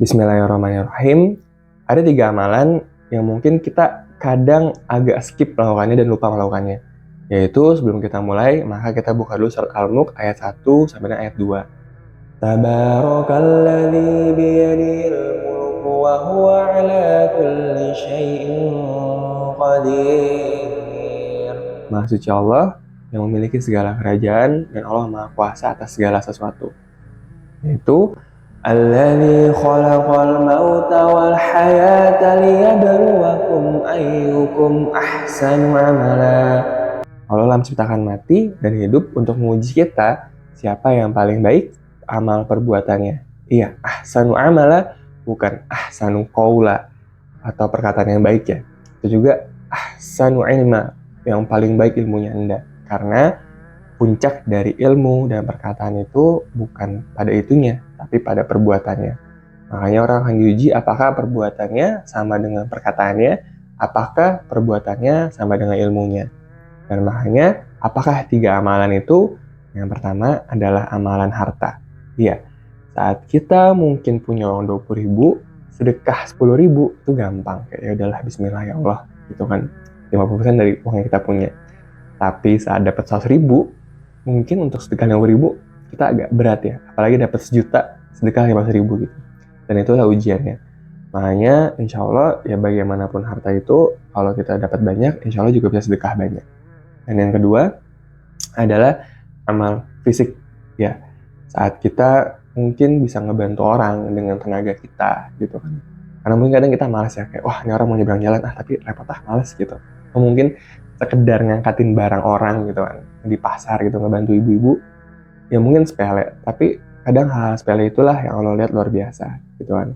Bismillahirrahmanirrahim. Ada 3 amalan yang mungkin kita kadang agak skip melakukannya dan lupa melakukannya. Yaitu sebelum kita mulai, maka kita buka dulu surat Al-Mulk ayat 1 sampai dengan ayat 2. Tabarakalladzi biyadihil mulku wa huwa ala kulli syai'in qadir. Maha suci Allah yang memiliki segala kerajaan dan Allah Maha Kuasa atas segala sesuatu. Yaitu Alladzi khalaqal mauta wal hayata liyabluwakum ayyukum ahsanu amala. Allah menciptakan mati dan hidup untuk menguji kita siapa yang paling baik amal perbuatannya. Iya, ahsanu amala, bukan ahsanu qaula atau perkataan yang baik ya. Itu juga ahsanu ilma, yang paling baik ilmunya Anda. Karena puncak dari ilmu dan perkataan itu bukan pada itunya, tapi pada perbuatannya. Makanya orang akan diuji apakah perbuatannya sama dengan perkataannya, apakah perbuatannya sama dengan ilmunya. Dan makanya apakah 3 amalan itu? Yang pertama adalah amalan harta. Iya, saat kita mungkin punya uang 20.000, sedekah 10.000 itu gampang. Kayak ya udahlah bismillah ya Allah, gitu kan. 50% dari uang yang kita punya. Tapi saat dapat 100.000, mungkin untuk sedekah 50.000 kita agak berat ya, apalagi dapat 1.000.000 sedekah 500.000 gitu. Dan itulah ujiannya. Makanya insya Allah ya bagaimanapun harta itu, kalau kita dapat banyak, insya Allah juga bisa sedekah banyak. Dan yang kedua adalah amal fisik ya. Saat kita mungkin bisa ngebantu orang dengan tenaga kita gitu kan. Karena mungkin kadang kita malas ya, kayak wah ini orang mau nyebrang jalan tapi repot malas gitu. Atau mungkin sekedar ngangkatin barang orang gitu kan di pasar gitu, ngebantu ibu-ibu ya mungkin sepele, tapi kadang hal sepele itulah yang Allah lihat luar biasa gitu kan.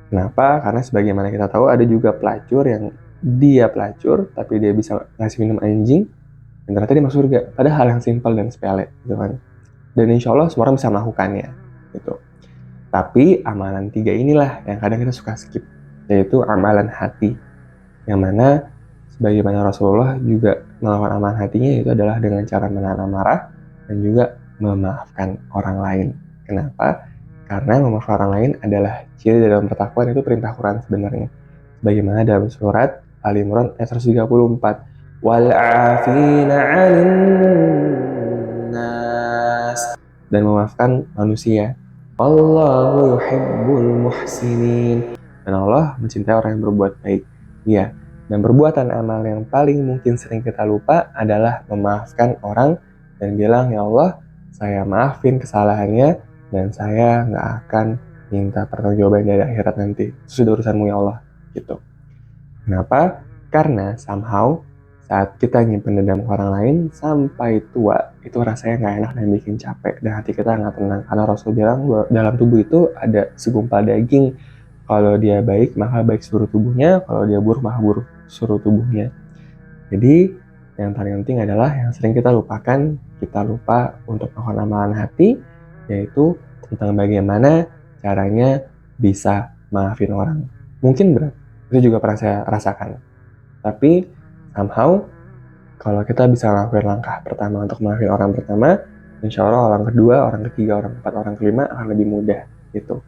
Kenapa? Karena sebagaimana kita tahu ada juga pelacur yang dia pelacur tapi dia bisa ngasih minum anjing dan ternyata dia masuk surga. Padahal hal yang simpel dan sepele gitu kan. Dan insya Allah semua orang bisa melakukannya gitu. Tapi amalan 3 inilah yang kadang kita suka skip, yaitu amalan hati, yang mana sebagaimana Rasulullah juga melakukan amalan hatinya itu adalah dengan cara menahan amarah dan juga memaafkan orang lain. Kenapa? Karena memaafkan orang lain adalah ciri dalam bertakwa, itu perintah Quran sebenarnya. Sebagaimana dalam surat Ali Imran ayat 134, wal 'afina 'anil nas, dan memaafkan manusia. Wallahu yuhibbul muhsinin. Dan Allah mencintai orang yang berbuat baik. Iya. Dan perbuatan amal yang paling mungkin sering kita lupa adalah memaafkan orang dan bilang, ya Allah, saya maafin kesalahannya dan saya nggak akan minta pertanggungjawaban dari akhirat nanti. Itu sudah urusanmu ya Allah. Gitu. Kenapa? Karena somehow saat kita nyimpen dendam ke orang lain sampai tua, itu rasanya nggak enak dan bikin capek dan hati kita nggak tenang. Karena Rasul bilang dalam tubuh itu ada segumpal daging. Kalau dia baik, maka baik seluruh tubuhnya. Kalau dia buruk, maka buruk seluruh tubuhnya. Jadi, yang paling penting adalah yang sering kita lupakan, kita lupa untuk melakukan amalan hati, yaitu tentang bagaimana caranya bisa maafin orang. Mungkin berat, itu juga pernah saya rasakan. Tapi, somehow, kalau kita bisa melakukan langkah pertama untuk maafin orang pertama, insya Allah orang kedua, orang ketiga, orang keempat, orang kelima akan lebih mudah gitu.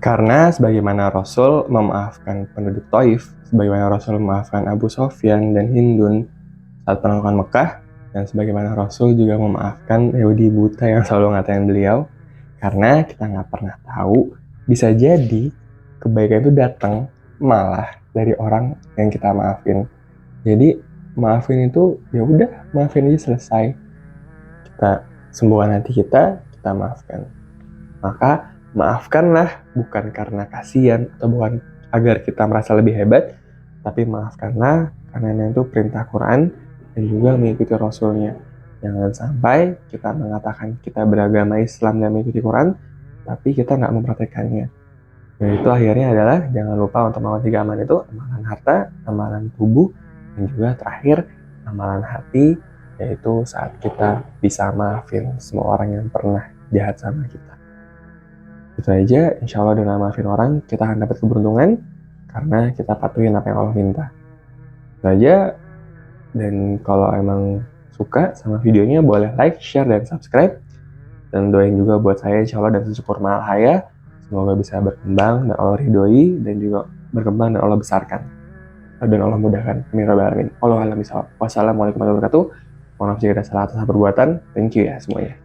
Karena sebagaimana Rasul memaafkan penduduk Taif, sebagaimana Rasul memaafkan Abu Sofyan dan Hindun saat penaklukan Mekah, dan sebagaimana Rasul juga memaafkan Yahudi buta yang selalu ngatain beliau, karena kita nggak pernah tahu, bisa jadi kebaikan itu datang malah dari orang yang kita maafin. Jadi maafin itu ya udah, maafin aja selesai. Kita sembuhkan hati kita maafkan. Maka maafkanlah bukan karena kasihan atau bukan agar kita merasa lebih hebat, tapi maafkanlah karena itu perintah Quran dan juga mengikuti Rasulnya. Jangan sampai kita mengatakan kita beragama Islam dan mengikuti Quran, tapi kita nggak mempraktekannya. Dan itu akhirnya adalah jangan lupa untuk melakukan 3 amalan itu, amalan harta, amalan tubuh, dan juga terakhir amalan hati, yaitu saat kita bisa maafin semua orang yang pernah jahat sama kita. Itu aja, insya Allah dengan maafin orang, kita akan dapat keberuntungan karena kita patuhin apa yang Allah minta. Itu aja, dan kalau emang suka sama videonya, boleh like, share, dan subscribe. Dan doain juga buat saya, insya Allah, dan syukur mahal haya. Semoga bisa berkembang dan Allah ridhoi, dan juga berkembang dan Allah besarkan. Dan Allah mudahkan. Amin ya rabbal alamin. Wassalamualaikum warahmatullahi wabarakatuh. Mohon maaf jika ada salah atas perbuatan. Thank you ya semuanya.